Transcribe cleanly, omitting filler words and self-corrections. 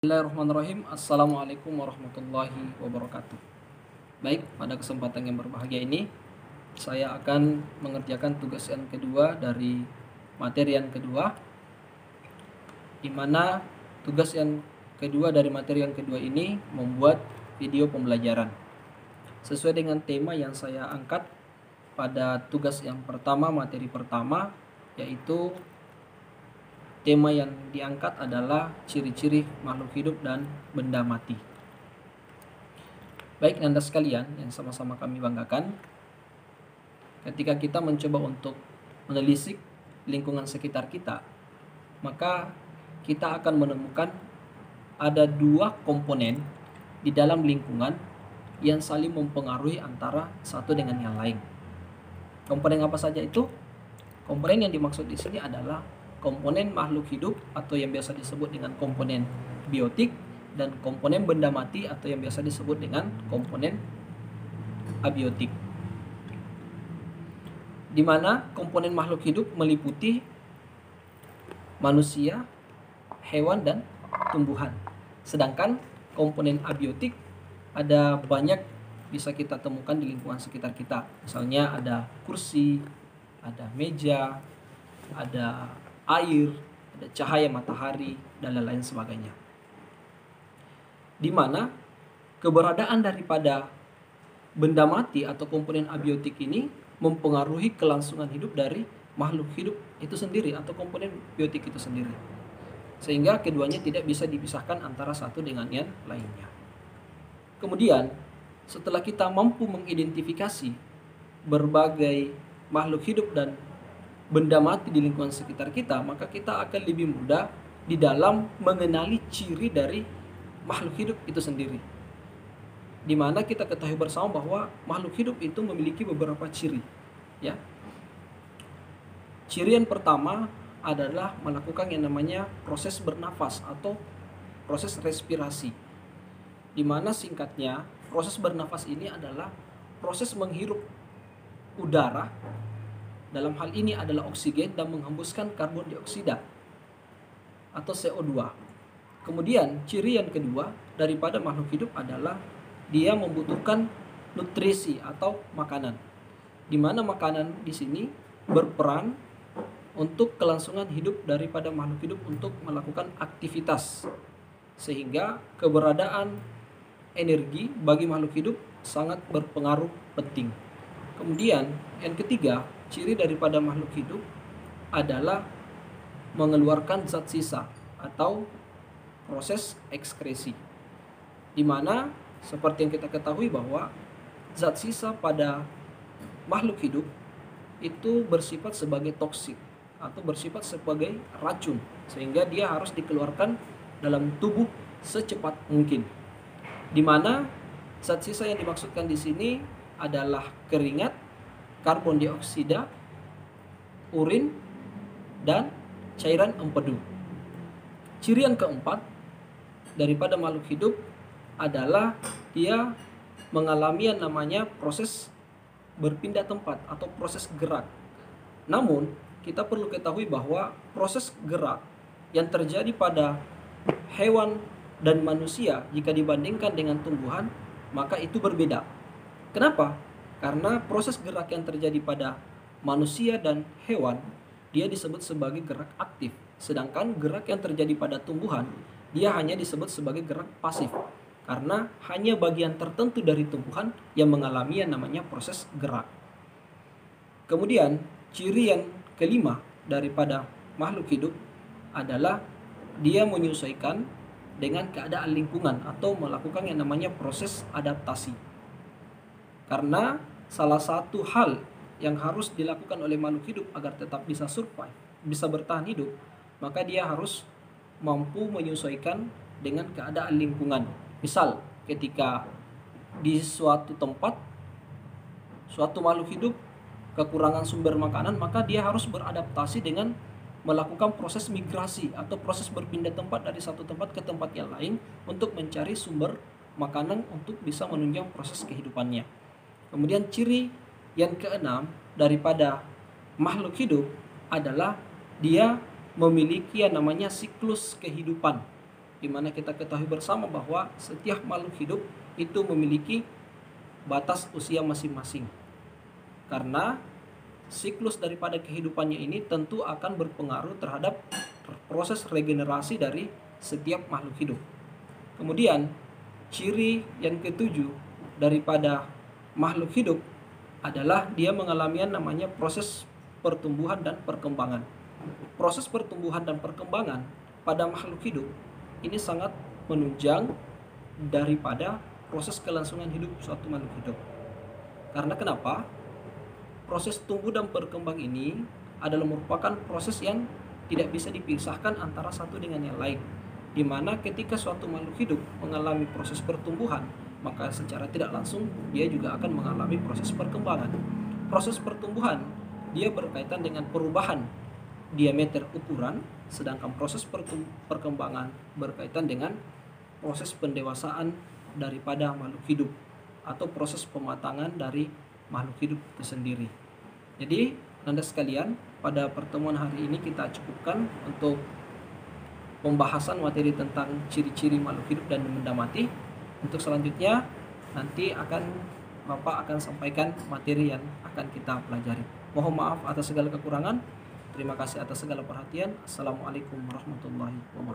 Bismillahirrahmanirrahim. Assalamualaikum warahmatullahi wabarakatuh. Baik, pada kesempatan yang berbahagia ini saya akan mengerjakan tugas yang kedua dari materi yang kedua, di mana tugas yang kedua dari materi yang kedua ini membuat video pembelajaran sesuai dengan tema yang saya angkat pada tugas yang pertama, materi pertama, yaitu tema yang diangkat adalah ciri-ciri makhluk hidup dan benda mati. Baik, Anda sekalian yang sama-sama kami banggakan, ketika kita mencoba untuk menelisik lingkungan sekitar kita, maka kita akan menemukan ada dua komponen di dalam lingkungan yang saling mempengaruhi antara satu dengan yang lain. Komponen apa saja itu? Komponen yang dimaksud di sini adalah komponen makhluk hidup atau yang biasa disebut dengan komponen biotik, dan komponen benda mati atau yang biasa disebut dengan komponen abiotik. Di mana komponen makhluk hidup meliputi manusia, hewan, dan tumbuhan. Sedangkan komponen abiotik ada banyak bisa kita temukan di lingkungan sekitar kita. Misalnya ada kursi, ada meja, ada air, ada cahaya matahari, dan lain-lain sebagainya. Di mana keberadaan daripada benda mati atau komponen abiotik ini mempengaruhi kelangsungan hidup dari makhluk hidup itu sendiri atau komponen biotik itu sendiri. Sehingga keduanya tidak bisa dipisahkan antara satu dengan yang lainnya. Kemudian, setelah kita mampu mengidentifikasi berbagai makhluk hidup dan benda mati di lingkungan sekitar kita, maka kita akan lebih mudah di dalam mengenali ciri dari makhluk hidup itu sendiri. Di mana kita ketahui bersama bahwa makhluk hidup itu memiliki beberapa ciri, ya. Ciri yang pertama adalah melakukan yang namanya proses bernafas atau proses respirasi. Di mana singkatnya, proses bernafas ini adalah proses menghirup udara, dalam hal ini adalah oksigen, dan menghembuskan karbon dioksida atau CO2. Kemudian ciri yang kedua daripada makhluk hidup adalah dia membutuhkan nutrisi atau makanan. Di mana makanan di sini berperan untuk kelangsungan hidup daripada makhluk hidup untuk melakukan aktivitas. Sehingga keberadaan energi bagi makhluk hidup sangat berpengaruh penting. Kemudian yang ketiga, ciri daripada makhluk hidup adalah mengeluarkan zat sisa atau proses ekskresi. Di mana seperti yang kita ketahui bahwa zat sisa pada makhluk hidup itu bersifat sebagai toksik atau bersifat sebagai racun, sehingga dia harus dikeluarkan dalam tubuh secepat mungkin. Di mana zat sisa yang dimaksudkan di sini adalah keringat, karbon dioksida, urin, dan cairan empedu. Ciri yang keempat daripada makhluk hidup adalah dia mengalami yang namanya proses berpindah tempat atau proses gerak. Namun, kita perlu ketahui bahwa proses gerak yang terjadi pada hewan dan manusia jika dibandingkan dengan tumbuhan, maka itu berbeda. Kenapa? Karena proses gerak yang terjadi pada manusia dan hewan, dia disebut sebagai gerak aktif. Sedangkan gerak yang terjadi pada tumbuhan, dia hanya disebut sebagai gerak pasif. Karena hanya bagian tertentu dari tumbuhan yang mengalami yang namanya proses gerak. Kemudian, ciri yang kelima daripada makhluk hidup adalah dia menyesuaikan dengan keadaan lingkungan atau melakukan yang namanya proses adaptasi. Karena salah satu hal yang harus dilakukan oleh makhluk hidup agar tetap bisa survive, bisa bertahan hidup, maka dia harus mampu menyesuaikan dengan keadaan lingkungan. Misal, ketika di suatu tempat, suatu makhluk hidup kekurangan sumber makanan, maka dia harus beradaptasi dengan melakukan proses migrasi atau proses berpindah tempat dari satu tempat ke tempat yang lain untuk mencari sumber makanan untuk bisa menunjang proses kehidupannya. Kemudian ciri yang keenam daripada makhluk hidup adalah dia memiliki yang namanya siklus kehidupan. di mana kita ketahui bersama bahwa setiap makhluk hidup itu memiliki batas usia masing-masing. Karena siklus daripada kehidupannya ini tentu akan berpengaruh terhadap proses regenerasi dari setiap makhluk hidup. Kemudian, ciri yang ketujuh daripada makhluk hidup adalah dia mengalami yang namanya proses pertumbuhan dan perkembangan. Proses pertumbuhan dan perkembangan pada makhluk hidup ini sangat menunjang daripada proses kelangsungan hidup suatu makhluk hidup. Karena kenapa? Proses tumbuh dan berkembang ini adalah merupakan proses yang tidak bisa dipisahkan antara satu dengan yang lain. Di mana ketika suatu makhluk hidup mengalami proses pertumbuhan, maka secara tidak langsung dia juga akan mengalami proses perkembangan. Proses pertumbuhan dia berkaitan dengan perubahan diameter ukuran, sedangkan proses perkembangan berkaitan dengan proses pendewasaan daripada makhluk hidup atau proses pematangan dari makhluk hidup itu sendiri. Jadi, Anda sekalian, pada pertemuan hari ini kita cukupkan untuk pembahasan materi tentang ciri-ciri makhluk hidup dan benda mati. Untuk selanjutnya nanti Bapak akan sampaikan materi yang akan kita pelajari. Mohon maaf atas segala kekurangan. Terima kasih atas segala perhatian. Assalamualaikum warahmatullahi wabarakatuh.